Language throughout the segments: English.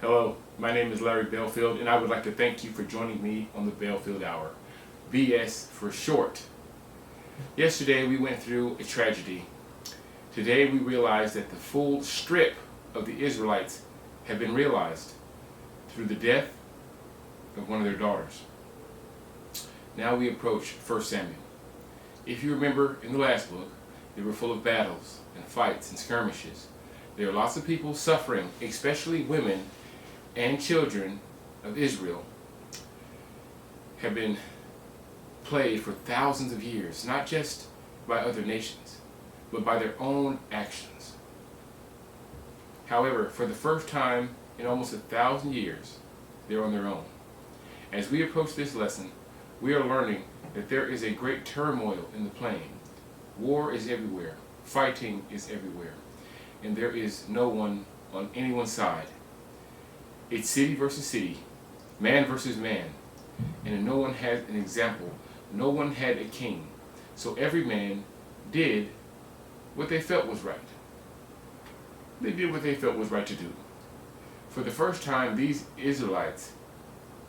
Hello, my name is Larry Belfield, and I would like to thank you for joining me on the Belfield Hour. BS for short. Yesterday we went through a tragedy. Today we realized that the full strip of the Israelites had been realized through the death of one of their daughters. Now we approach 1 Samuel. If you remember in the last book, they were full of battles and fights and skirmishes. There are lots of people suffering, especially women and children of Israel have been plagued for thousands of years, not just by other nations, but by their own actions. However, for the first time in almost 1,000 years, they're on their own. As we approach this lesson, we are learning that there is a great turmoil in the plain. War is everywhere, fighting is everywhere, and there is no one on anyone's side. It's city versus city, man versus man, and no one had an example. No one had a king. So every man did what they felt was right. They did what they felt was right to do. For the first time, these Israelites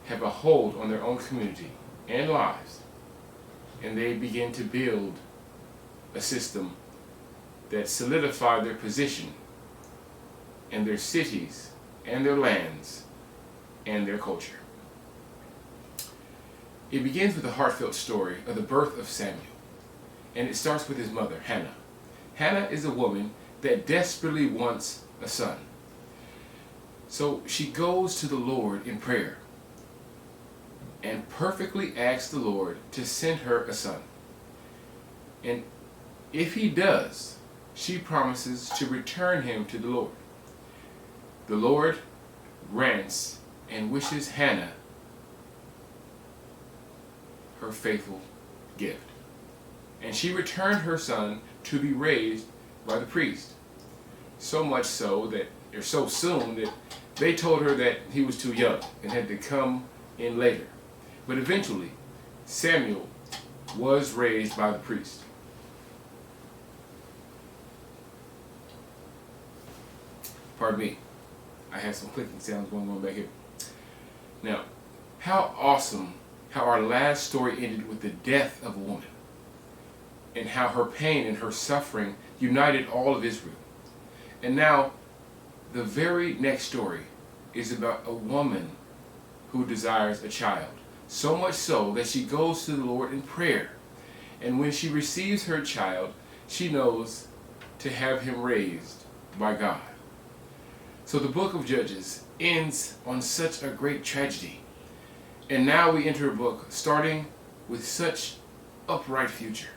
have a hold on their own community and lives, and they begin to build a system that solidified their position and their cities and their lands and their culture. It begins with a heartfelt story of the birth of Samuel, and it starts with his mother, Hannah. Hannah is a woman that desperately wants a son. So she goes to the Lord in prayer and perfectly asks the Lord to send her a son. And if he does, she promises to return him to the Lord. The Lord grants and wishes Hannah her faithful gift. And she returned her son to be raised by the priest. So much so that, or so soon that they told her that he was too young and had to come in later. But eventually, Samuel was raised by the priest. Pardon me. I had some clicking sounds going on back here. Now, how awesome how our last story ended with the death of a woman, and how her pain and her suffering united all of Israel. And now, the very next story is about a woman who desires a child, so much so that she goes to the Lord in prayer. And when she receives her child, she knows to have him raised by God. So the book of Judges ends on such a great tragedy. And now we enter a book starting with such upright future.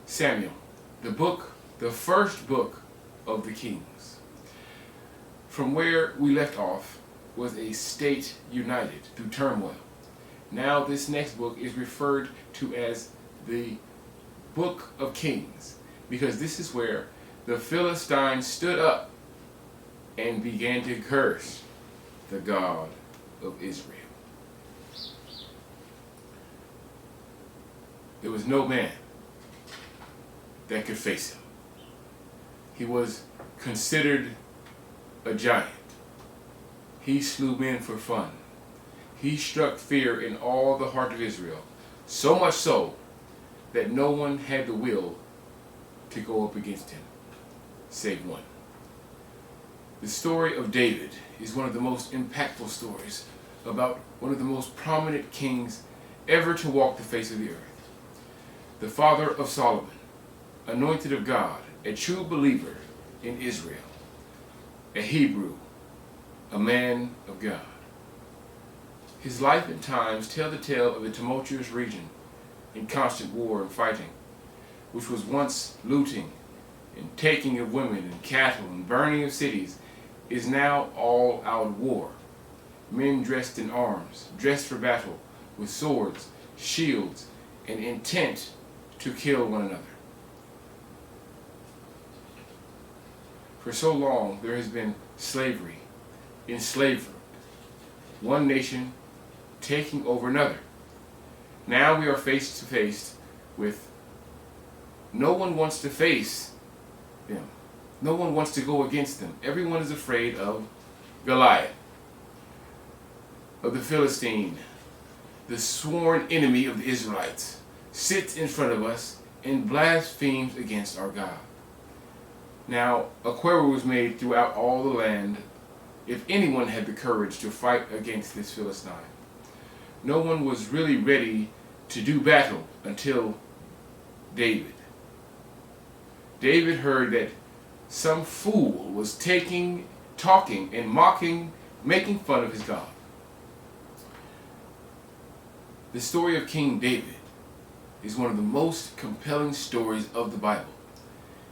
Samuel, the first book of the Kings. From where we left off was a state united through turmoil. Now this next book is referred to as the Book of Kings, because this is where the Philistines stood up and began to curse the God of Israel. There was no man that could face him. He was considered a giant. He slew men for fun. He struck fear in all the heart of Israel, so much so that no one had the will to go up against him, save one. The story of David is one of the most impactful stories about one of the most prominent kings ever to walk the face of the earth. The father of Solomon, anointed of God, a true believer in Israel, a Hebrew, a man of God. His life and times tell the tale of a tumultuous region in constant war and fighting, which was once looting and taking of women and cattle and burning of cities, is now all out war. Men dressed in arms, dressed for battle, with swords, shields, and intent to kill one another. For so long there has been slavery, enslavement, one nation taking over another. Now we are face to face with no one wants to face them. No one wants to go against them. Everyone is afraid of Goliath. of the Philistine, the sworn enemy of the Israelites, sits in front of us and blasphemes against our God. Now, a query was made throughout all the land if anyone had the courage to fight against this Philistine. No one was really ready to do battle until David. David heard that some fool was talking and mocking, making fun of his God. The story of King David is one of the most compelling stories of the Bible.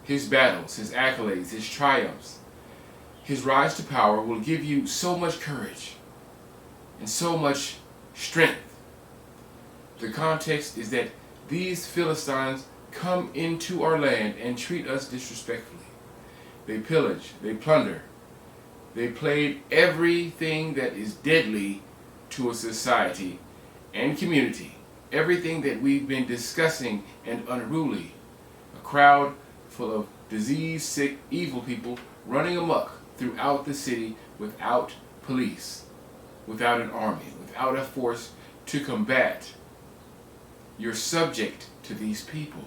His battles, his accolades, his triumphs, his rise to power will give you so much courage and so much strength. The context is that these Philistines come into our land and treat us disrespectfully. They pillage, they plunder, they played everything that is deadly to a society and community, everything that we've been discussing and unruly. A crowd full of diseased, sick, evil people running amok throughout the city without police, without an army, without a force to combat. You're subject to these people.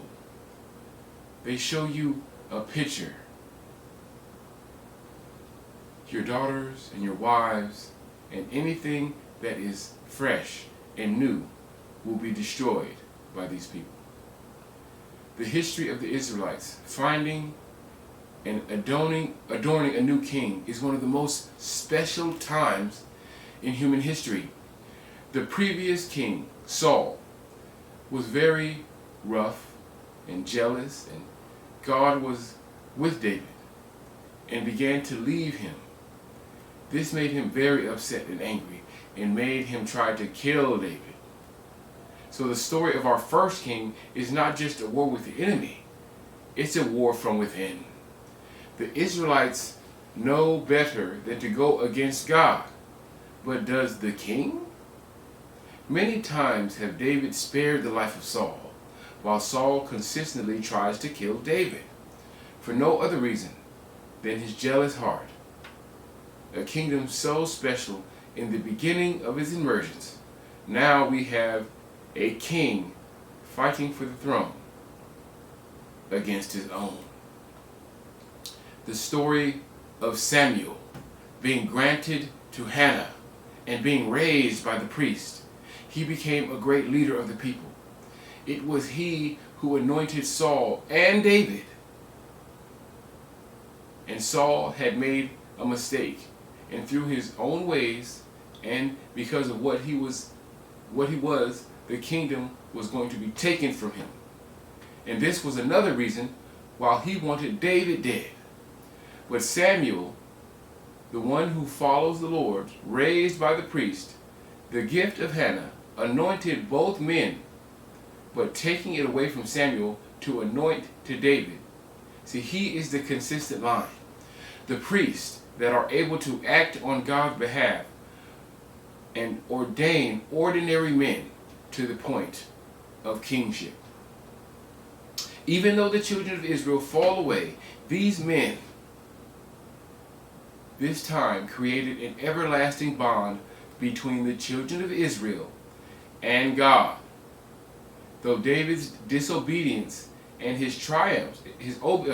They show you a picture. Your daughters and your wives and anything that is fresh and new will be destroyed by these people. The history of the Israelites finding and adorning a new king is one of the most special times in human history. The previous king, Saul, was very rough and jealous, and God was with David and began to leave him. This made him very upset and angry and made him try to kill David. So the story of our first king is not just a war with the enemy, it's a war from within. The Israelites know better than to go against God, but does the king? Many times have David spared the life of Saul, while Saul consistently tries to kill David, for no other reason than his jealous heart. A kingdom so special in the beginning of his emergence, now we have a king fighting for the throne against his own. The story of Samuel being granted to Hannah and being raised by the priest, he became a great leader of the people. It was he who anointed Saul and David. And Saul had made a mistake, and through his own ways and because of what he was, the kingdom was going to be taken from him. And this was another reason why he wanted David dead. But Samuel, the one who follows the Lord, raised by the priest, the gift of Hannah, anointed both men, but taking it away from Samuel to anoint to David. See, he is the consistent line. The priests that are able to act on God's behalf and ordain ordinary men to the point of kingship. Even though the children of Israel fall away, these men this time created an everlasting bond between the children of Israel and God. Though David's disobedience and his triumphs,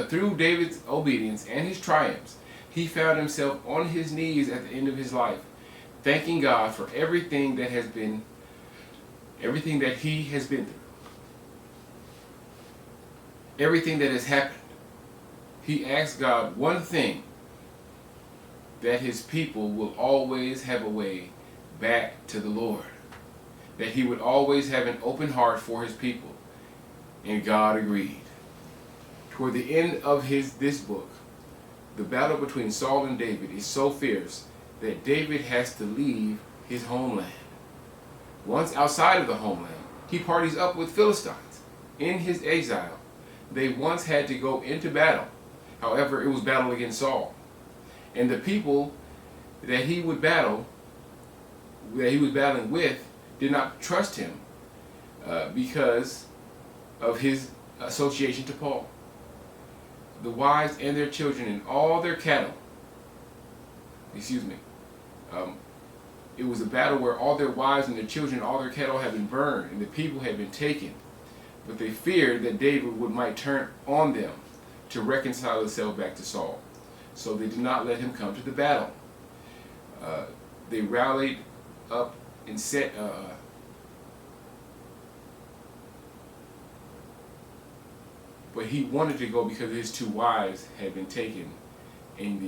through David's obedience and his triumphs, he found himself on his knees at the end of his life, thanking God for everything that he has been through, everything that has happened. He asked God one thing, that his people will always have a way back to the Lord, that he would always have an open heart for his people, and God agreed. Toward the end of this book, the battle between Saul and David is so fierce that David has to leave his homeland. Once outside of the homeland, he parties up with Philistines. In his exile, they once had to go into battle. However, it was battle against Saul. And the people that he was battling with, did not trust him because of his association to Paul. The wives and their children and all their cattle, It was a battle where all their wives and their children, all their cattle had been burned, and the people had been taken. But they feared that David might turn on them to reconcile himself back to Saul. So they did not let him come to the battle. They rallied up and set but he wanted to go because his two wives had been taken in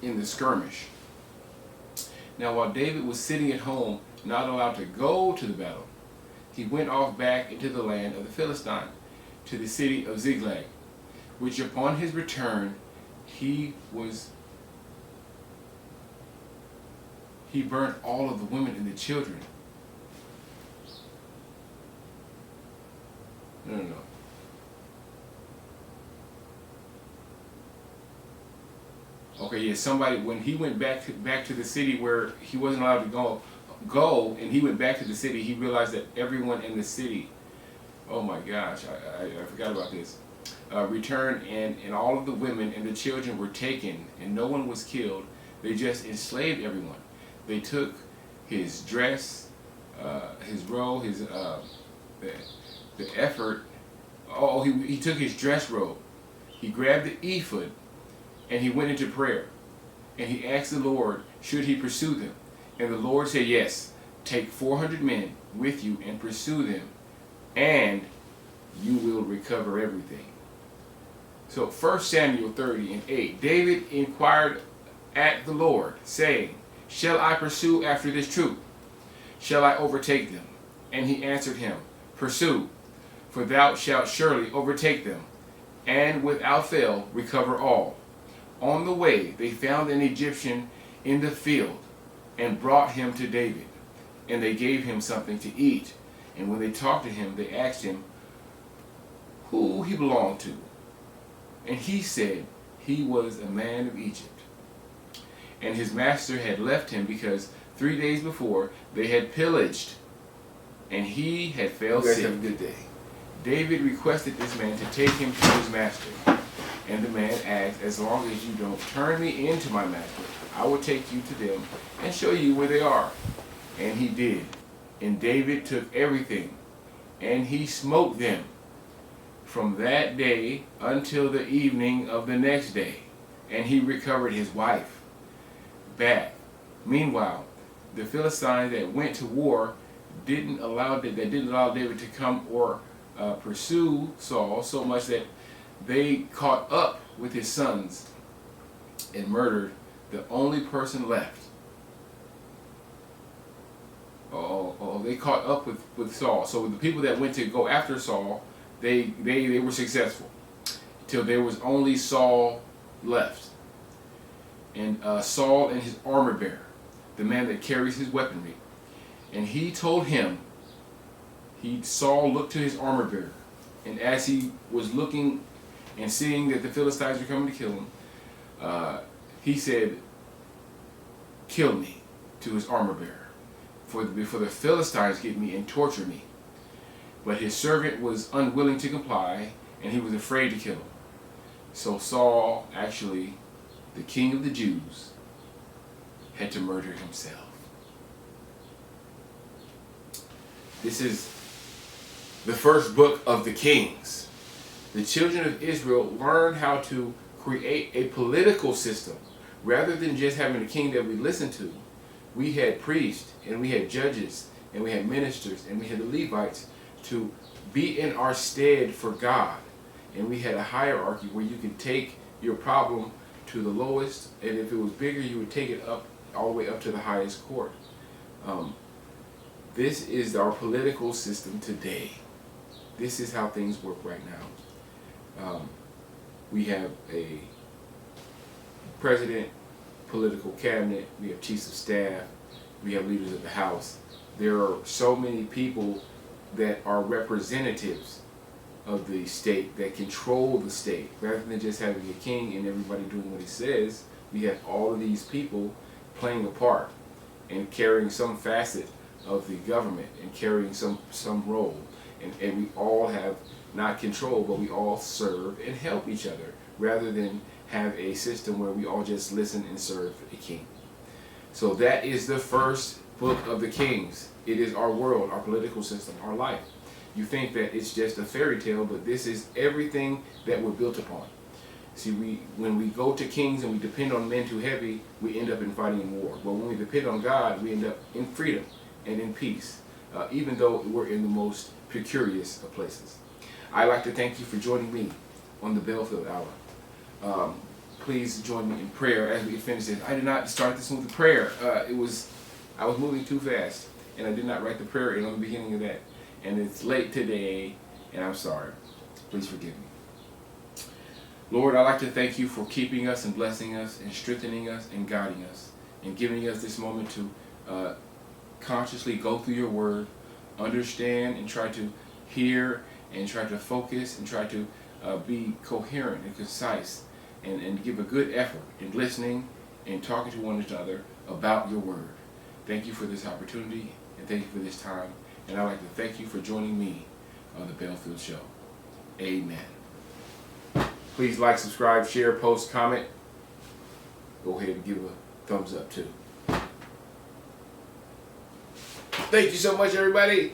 the skirmish. Now while David was sitting at home, not allowed to go to the battle, he went off back into the land of the Philistine, to the city of Ziklag, which upon his return he burnt all of the women and the children. No. Okay, yeah, somebody, when he went back to the city where he wasn't allowed to go, and he went back to the city, he realized that everyone in the city, oh my gosh, I forgot about this, returned, and all of the women and the children were taken, and no one was killed. They just enslaved everyone. They took his dress, his robe, the effort. Oh, he took his dress robe. He grabbed the ephod, and he went into prayer. And he asked the Lord, should he pursue them? And the Lord said, yes, take 400 men with you and pursue them, and you will recover everything. So 1 Samuel 30:8, David inquired at the Lord, saying, shall I pursue after this troop? Shall I overtake them? And he answered him, pursue, for thou shalt surely overtake them, and without fail recover all. On the way they found an Egyptian in the field, and brought him to David. And they gave him something to eat. And when they talked to him, they asked him who he belonged to. And he said he was a man of Egypt. And his master had left him because 3 days before they had pillaged, and he had fell sick. Have a good day. David requested this man to take him to his master. And the man asked, as long as you don't turn me into my master, I will take you to them and show you where they are. And he did. And David took everything, and he smote them from that day until the evening of the next day. And he recovered his wife back. Meanwhile, the Philistines that went to war didn't allow David to come or pursue Saul, so much that they caught up with his sons and murdered the only person left. They caught up with Saul. So the people that went to go after Saul, they were successful till there was only Saul left. And Saul and his armor bearer, the man that carries his weaponry. And he told him, Saul looked to his armor bearer, and as he was looking and seeing that the Philistines were coming to kill him, he said, kill me, to his armor bearer, for the Philistines get me and torture me. But his servant was unwilling to comply, and he was afraid to kill him. So Saul, actually, the king of the Jews, had to murder himself. This is the first book of the Kings. The children of Israel learned how to create a political system. Rather than just having a king that we listen to, we had priests, and we had judges, and we had ministers, and we had the Levites to be in our stead for God. And we had a hierarchy where you could take your problem to the lowest, and if it was bigger, you would take it up all the way up to the highest court. This is our political system today. This is how things work right now. We have a president, political cabinet, we have chiefs of staff, we have leaders of the House. There are so many people that are representatives of the state, that control the state. Rather than just having a king and everybody doing what he says, we have all of these people playing a part and carrying some facet of the government and carrying some role. And we all have not control, but we all serve and help each other, rather than have a system where we all just listen and serve a king. So that is the first book of the Kings. It is our world, our political system, our life. You think that it's just a fairy tale, but this is everything that we're built upon. See, when we go to kings and we depend on men too heavy, we end up in fighting and war. But when we depend on God, we end up in freedom and in peace, even though we're in the most precarious of places. I'd like to thank you for joining me on the Belfield Hour. Please join me in prayer as we finish this. I did not start this with a prayer. I was moving too fast, and I did not write the prayer in on the beginning of that. And it's late today, and I'm sorry. Please forgive me. Lord, I'd like to thank you for keeping us and blessing us and strengthening us and guiding us and giving us this moment to consciously go through your word, understand and try to hear and try to focus and try to be coherent and concise and give a good effort in listening and talking to one another about your word. Thank you for this opportunity and thank you for this time. And I'd like to thank you for joining me on the Belfield Show. Amen. Please like, subscribe, share, post, comment. Go ahead and give a thumbs up too. Thank you so much, everybody.